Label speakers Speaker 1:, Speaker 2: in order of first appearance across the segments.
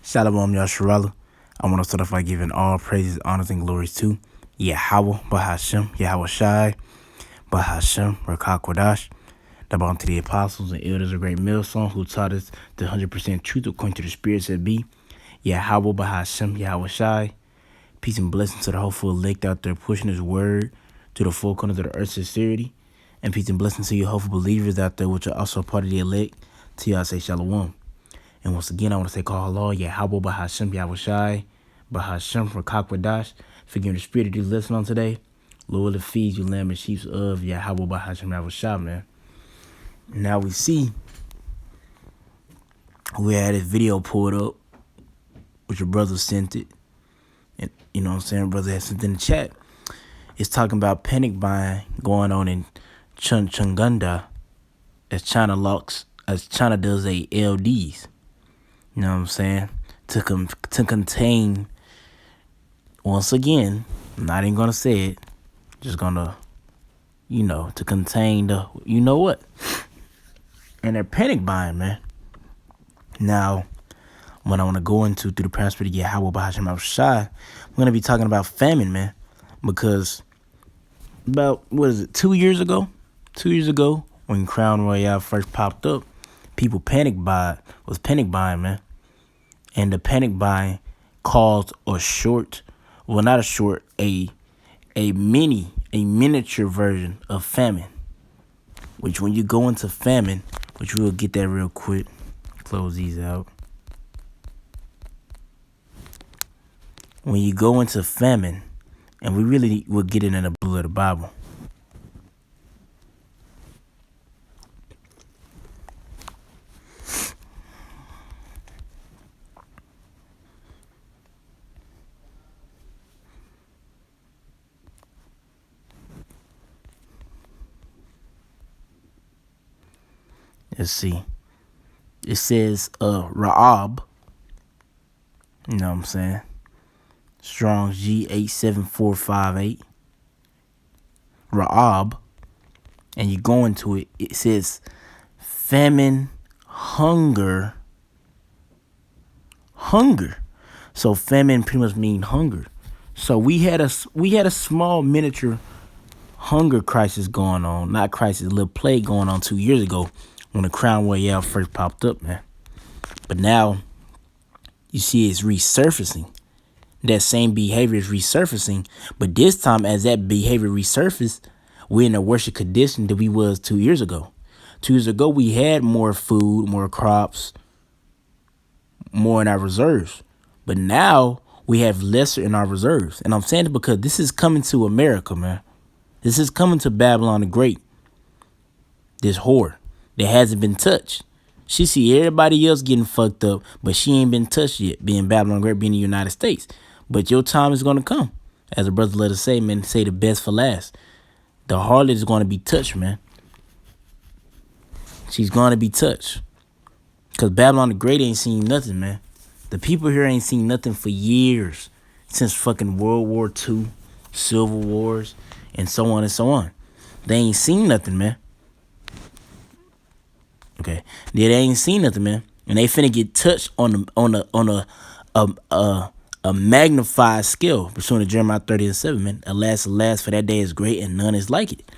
Speaker 1: Shalom Yasharala. I want to start off by giving all praises, honors, and glories to Yahweh, Bahashem, Yahweh Shai, Bahashem, Rakakwadash, the bound to the apostles and elders of great millstone who taught us the 100% truth according to the spirits that be. Yahweh, Bahashem, Yahweh Shai. Peace and blessings to the hopeful elect out there pushing his word to the full corners of the earth's sincerity. And peace and blessings to you hopeful believers out there which are also part of the elect. To y'all say shalom. And once again, I want to say, call Allah, Yahweh, Bahashem, Yahweh Shai, Bahashem, Rakakwadash, forgiving the spirit of you listening on today. Lord, that feeds you lamb and sheep of Yahweh, Bahashem, Yahweh Shai, man. Now we see, we had this video pulled up, which your brother sent it. And, you know what I'm saying, brother had sent it in the chat. It's talking about panic buying going on in Chunganda as China does a LDs. You know what I'm saying? To contain, once again, I'm not even going to say it, just going to, to contain the, you know what? And they're panic buying, man. Now, what I want to go into through the prosperity of Yahweh Bahashem Yahweh Shai, I'm going to be talking about famine, man. Because about, 2 years ago? 2 years ago, when Crown Royale first popped up, people was panic buying, man. And the panic buying caused a miniature version of famine. Which when you go into famine, which we'll get that real quick, close these out. When you go into famine, and we really will get it in the blue of the Bible. Let's see. It says Raab. You know what I'm saying? Strong's G87458. Raab. And you go into it. It says famine, hunger. So famine pretty much means hunger. So we had a small miniature hunger crisis going on. Not crisis, a little plague going on 2 years ago. When the Crown Royale first popped up, man. But now, you see it's resurfacing. That same behavior is resurfacing. But this time, as that behavior resurfaced, we're in a worse condition than we was 2 years ago. 2 years ago, we had more food, more crops, more in our reserves. But now, we have lesser in our reserves. And I'm saying it because this is coming to America, man. This is coming to Babylon the Great. This whore that hasn't been touched. She see everybody else getting fucked up, but she ain't been touched yet, being Babylon Great, being the United States. But your time is going to come. As a brother let us say, man, say the best for last. The harlot is going to be touched, man. She's going to be touched. Because Babylon the Great ain't seen nothing, man. The people here ain't seen nothing for years. Since fucking World War II, Civil Wars, and so on and so on. They ain't seen nothing, man. Okay, they ain't seen nothing, man, and they finna get touched on a magnified scale pursuant to Jeremiah 30:7, man. Alas, for that day is great and none is like it.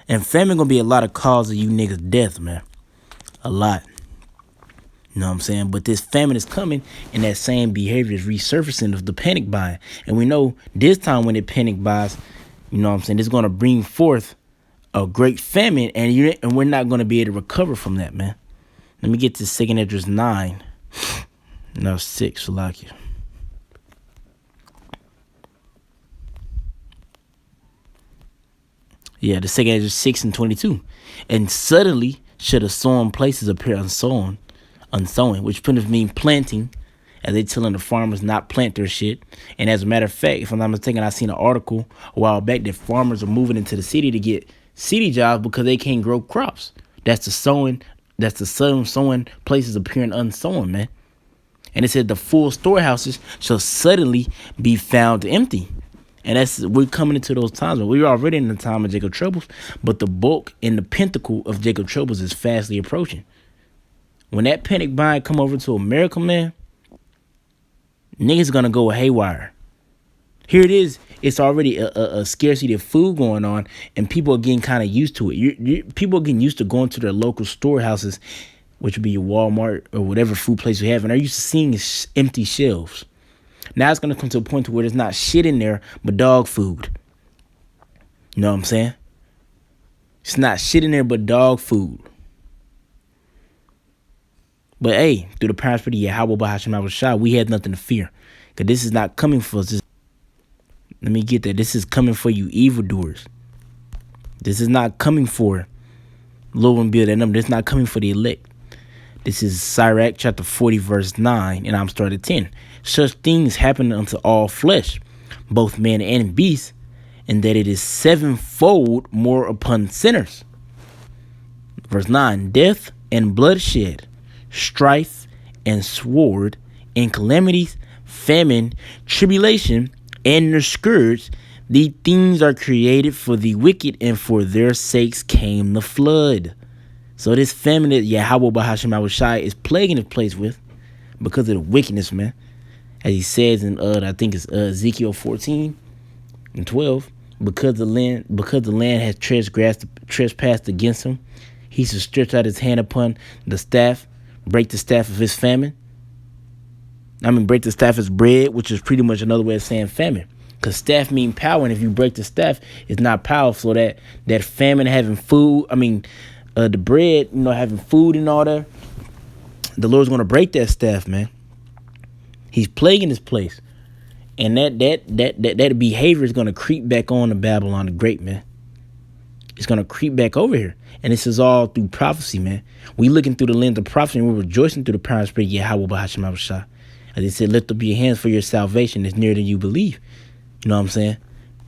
Speaker 1: And famine gonna be a lot of cause of you niggas' death, man. A lot. You know what I'm saying? But this famine is coming, and that same behavior is resurfacing of the panic buying. And we know this time when it panic buys, you know what I'm saying, it's gonna bring forth a great famine, and we're not going to be able to recover from that, man. Let me get to 2nd Esdras 9. No, 6, Salakia. Yeah, the 2nd Esdras 6 and 22. And suddenly should a sown places appear unsown, which pretty much mean planting, as they telling the farmers not plant their shit. And as a matter of fact, if I'm not mistaken, I seen an article a while back that farmers are moving into the city to get city jobs because they can't grow crops. That's the sowing places appearing unsown, man. And it said the full storehouses shall suddenly be found empty. And we're coming into those times. We're already in the time of Jacob troubles, but the bulk and the pinnacle of Jacob troubles is fastly approaching. When that panic buying come over to America, man, Niggas gonna go haywire. Here it is. It's already a scarcity of food going on, and people are getting kind of used to it. People are getting used to going to their local storehouses, which would be your Walmart or whatever food place you have, and they're used to seeing empty shelves. Now it's gonna come to a point to where there's not shit in there, but dog food. You know what I'm saying? It's not shit in there, but dog food. But hey, through the prosperity of Yahweh Bahasham Abishai, we had nothing to fear. Because this is not coming for us. Let me get that. This is coming for you evildoers. This is not coming for Lord and build that number. This is not coming for the elect. This is Sirach chapter 40 verse 9, and I'm starting at 10. Such things happen unto all flesh, both man and beast, and that it is sevenfold more upon sinners. Verse 9, death and bloodshed, strife and sword, and calamities, famine, tribulation, and the scourge, these things are created for the wicked, and for their sakes came the flood. So this famine that Yahweh Bahasham Abishai is plaguing the place with, because of the wickedness, man. As he says in I think it's Ezekiel 14 and 12, because the land has trespassed against him, he shall stretch out his hand upon the staff, break the staff of his famine. Break the staff as bread, which is pretty much another way of saying famine. Because staff mean power, and if you break the staff, it's not powerful. So that famine, having food, the bread, having food and all that, the Lord's going to break that staff, man. He's plaguing this place. And that behavior is going to creep back on to Babylon the Great, man. It's going to creep back over here. And this is all through prophecy, man. We looking through the lens of prophecy, and we're rejoicing through the power and spirit, Yahweh Bahasham Abishai. As they said, lift up your hands for your salvation is nearer than you believe. You know what I'm saying?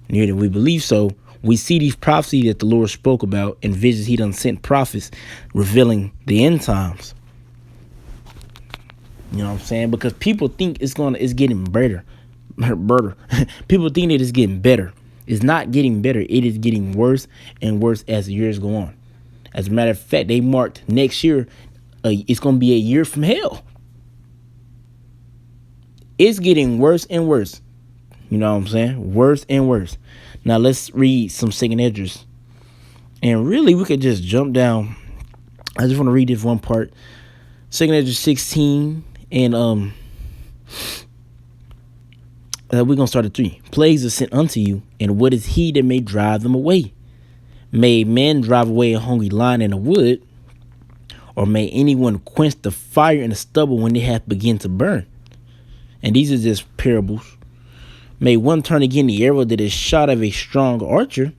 Speaker 1: Nearer than we believe. So we see these prophecies that the Lord spoke about in visions. He done sent prophets revealing the end times. You know what I'm saying? Because people think it's getting better. People think that it's getting better. It's not getting better. It is getting worse and worse as the years go on. As a matter of fact, they marked next year. It's going to be a year from hell. It's getting worse and worse. You know what I'm saying? Worse and worse. Now let's read some second Esdras. And really, we could just jump down. I just want to read this one part. Second Esdras 16. And we're going to start at 3. Plagues are sent unto you. And what is he that may drive them away? May men drive away a hungry lion in the wood? Or may anyone quench the fire in the stubble when it hath begun to burn? And these are just parables. May one turn again the arrow that is shot of a strong archer.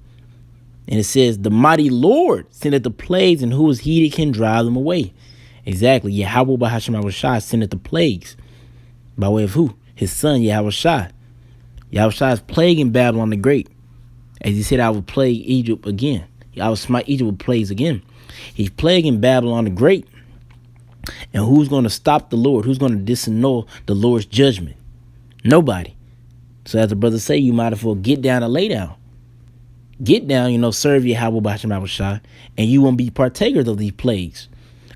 Speaker 1: And it says, the mighty Lord sendeth the plagues, and who is he that can drive them away? Exactly. Yahweh Bahasham Abishai sendeth the plagues. By way of who? His son, Yahweh Shai. Yahweh Shai is plaguing Babylon the Great. As he said, I will plague Egypt again. I will smite Egypt with plagues again. He's plaguing Babylon the Great. And who's going to stop the Lord? Who's going to disannul the Lord's judgment? Nobody. So as the brothers say, you might as well get down and lay down. Get down, serve Yahweh Bahasham Abishai, and you won't be partakers of these plagues.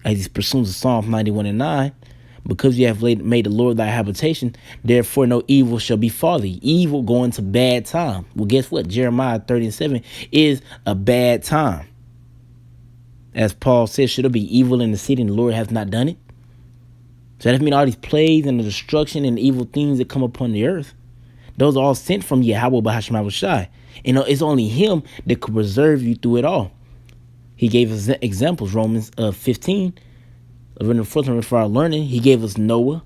Speaker 1: As he pursues of Psalm 91 and 9, because you have made the Lord thy habitation, therefore no evil shall befall thee. Evil going to bad time. Well, guess what? Jeremiah 30 and 7 is a bad time. As Paul says, should there be evil in the city and the Lord hath not done it? So that means all these plagues and the destruction and the evil things that come upon the earth, those are all sent from Yahweh Bahasham Abishai. It's only him that could preserve you through it all. He gave us examples, Romans 15, in the fourth one for our learning. He gave us Noah.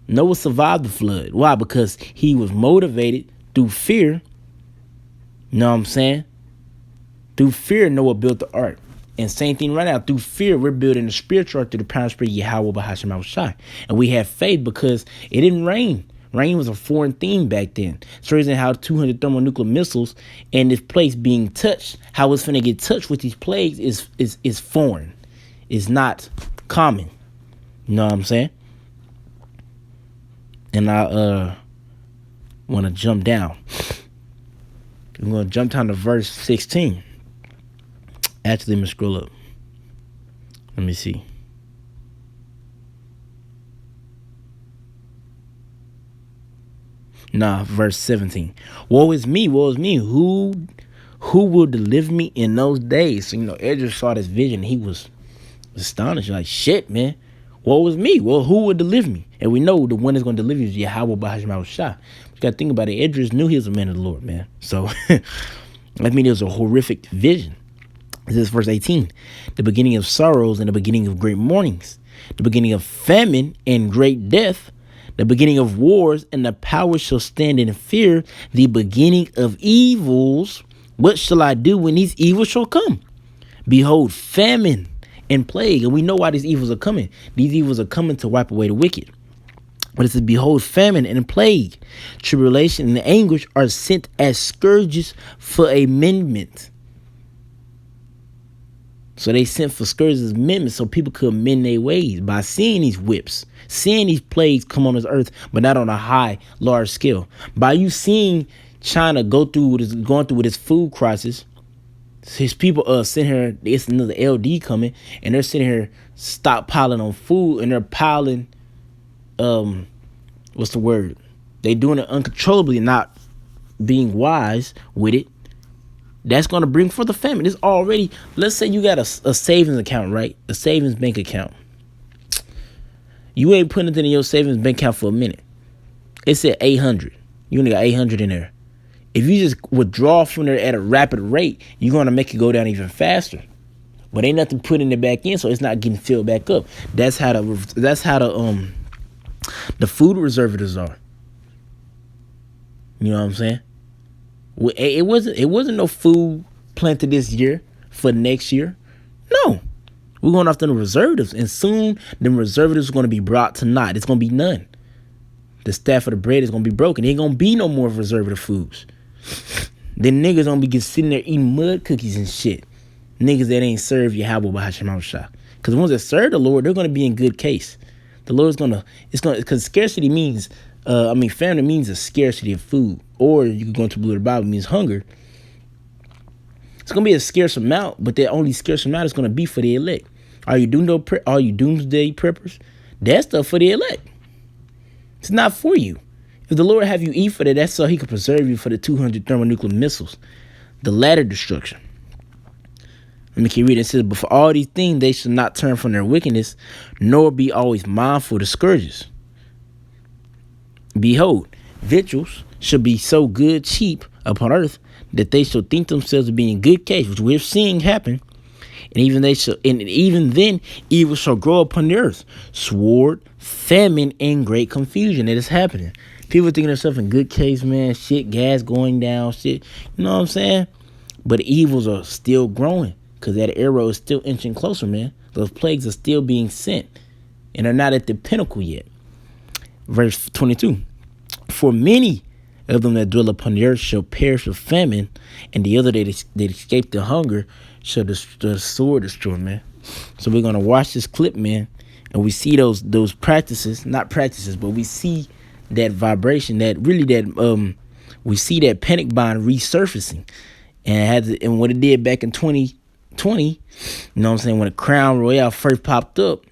Speaker 1: Noah survived the flood. Why? Because he was motivated through fear. You know what I'm saying? Through fear, Noah built the ark. And same thing right now. Through fear, we're building the spiritual ark through the power and spirit Yahweh Bahasham Abishai. And we have faith because it didn't rain. Rain was a foreign thing back then. So reason how 200 thermonuclear missiles and this place being touched, how it's finna get touched with these plagues is foreign. It's not common. You know what I'm saying? And I want to jump down. I'm going to jump down to verse 16. Actually, let me scroll up. Let me see. Nah, verse 17. Woe is me, woe is me. Who will deliver me in those days? So, Ezra saw this vision. He was astonished. Like, shit, man. Woe is me. Well, who will deliver me? And we know the one that's going to deliver you is Yahweh Bahashim Shah. You got to think about it. Edris knew he was a man of the Lord, man. So, it was a horrific vision. This is verse 18. The beginning of sorrows and the beginning of great mournings. The beginning of famine and great death. The beginning of wars, and the power shall stand in fear. The beginning of evils. What shall I do when these evils shall come? Behold, famine and plague. And we know why these evils are coming. These evils are coming to wipe away the wicked. But it says, behold, famine and plague, tribulation and anguish are sent as scourges for amendment. So they sent for scourges as amendment so people could amend their ways by seeing these whips, seeing these plagues come on this earth, but not on a high, large scale. By you seeing China going through with its food crisis, his people sitting here, it's another LD coming, and they're sitting here stockpiling on food, and they're piling, what's the word? They doing it uncontrollably, not being wise with it. That's going to bring forth the famine. It's already, let's say you got a savings account, right? A savings bank account. You ain't putting it in your savings bank account for a minute. It said 800. You only got 800 in there. If you just withdraw from there at a rapid rate, you're going to make it go down even faster. But ain't nothing putting it back in, so it's not getting filled back up. That's how the food reserves are. You know what I'm saying? It wasn't no food planted this year for next year. No. We're going off the reservatives, and soon the reservatives are going to be brought to naught. It's going to be none. The staff of the bread is going to be broken. There ain't going to be no more reservative foods. Then niggas going to be sitting there eating mud cookies and shit. Niggas that ain't serve Yahweh Bahashim Shah. Because the ones that serve the Lord, they're going to be in good case. The Lord's because scarcity means, famine means a scarcity of food. Or you can go into the Bible, means hunger. It's going to be a scarce amount, but that only scarce amount is going to be for the elect. Are you doomsday preppers? That's stuff for the elect. It's not for you. If the Lord have you eat for that, that's so he can preserve you for the 200 thermonuclear missiles, the latter destruction. Let me keep reading. It says, but for all these things, they should not turn from their wickedness, nor be always mindful of the scourges. Behold, victuals shall be so good cheap upon earth that they shall think themselves to be in good case, which we're seeing happen. And even then evil shall grow upon the earth, sword, famine, and great confusion. That is happening. People thinking themselves in good case, man. Shit, gas going down, shit. You know what I'm saying? But evils are still growing because that arrow is still inching closer, man. Those plagues are still being sent, and they're not at the pinnacle yet. Verse 22. For many of them that dwell upon the earth shall perish of famine, and the other that escape the hunger shall the sword destroy, man. So we're gonna watch this clip, man, and we see those practices, not practices, but we see that vibration, we see that panic buying resurfacing, and what it did back in 2020, you know what I'm saying, when the Crown Royale first popped up,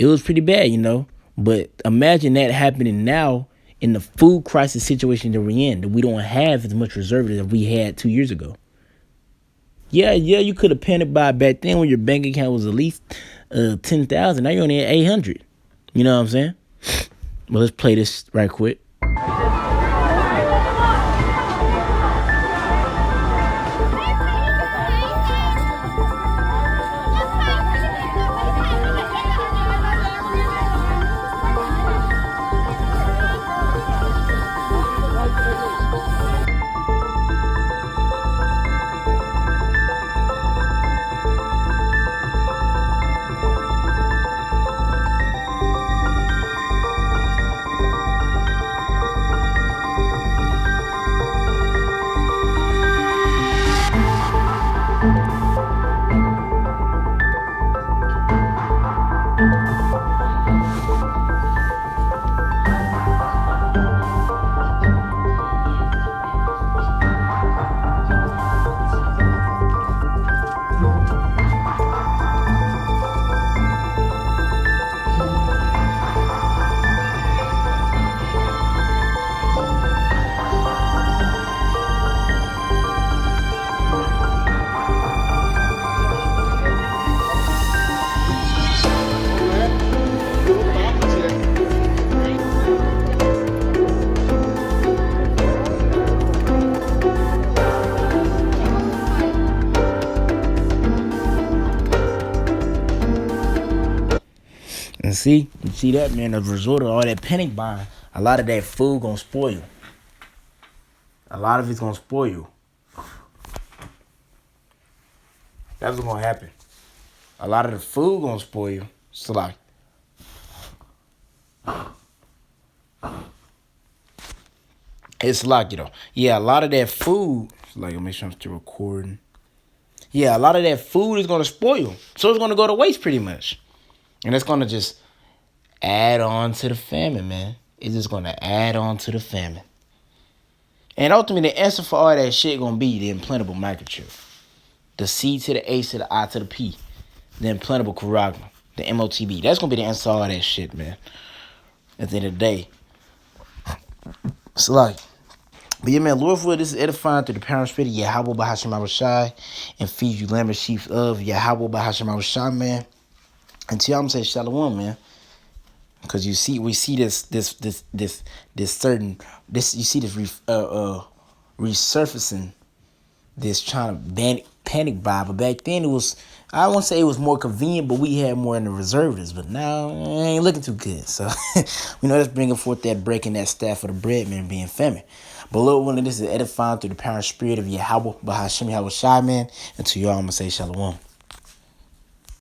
Speaker 1: it was pretty bad, But imagine that happening now in the food crisis situation that we're in, that we don't have as much reserves as we had 2 years ago. Yeah, you could have panicked buy back then when your bank account was at least 10,000. Now you're only at 800. You know what I'm saying? Well, let's play this right quick. You see that, man? As a result of all that panic buying, a lot of that food gonna spoil. A lot of it's gonna spoil. That's what's gonna happen. A lot of the food gonna spoil. So like, it's like, yeah, a lot of that food. Like, make sure I'm still recording. Yeah, a lot of that food is gonna spoil, so it's gonna go to waste pretty much, and it's gonna just add on to the famine, man. It's just gonna add on to the famine, and ultimately the answer for all that shit gonna be the implantable microchip, the C to the A to the I to the P, the implantable charagma, the MOTB. That's gonna be the answer to all that shit, man. At the end of the day, it's like. But yeah, man, Lord, for this is edifying through the power and spirit of Yahweh Bahashim Shai and feed you lamb and sheep of Yahweh Bahashim Shai, man. Until I'm say Shalom, man. Because we see this resurfacing, this trying to panic buy. But back then it was, I won't say it was more convenient, but we had more in the reserves. But now it ain't looking too good. So we know that's bringing forth that breaking that staff of the bread, man, being famine. But Lord willing, this is edifying through the power and spirit of Yahweh Bahashim Yahweh Shai, man. Until y'all, I'm going to say Shalom.